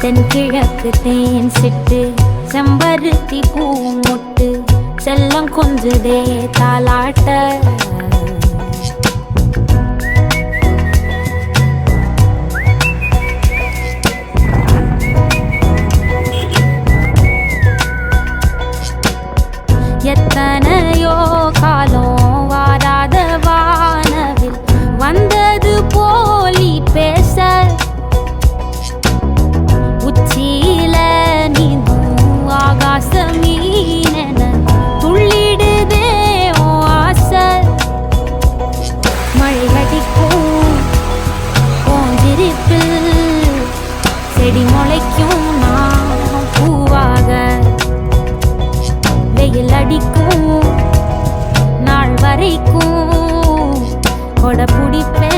தென்கிழக்கு தேன் சிட்டு செம்பருத்தி பூ முட்டு செல்லம் கொஞ்சுதே தாலாட்ட எத்தனையோ காலம் வாராத வானவில் வந்தது போலி பேச உச்சியில நீந்தும் ஆகாச மீனென துள்ளிடுதே ஓ ஆசை மழை அடிக்கும் போஞ்சிருப்பில் செடி முளைக்கும் நான் பூவாக வெயில் அடிக்கும் நாள் வரைக்கும் கொடை பிடிப்பே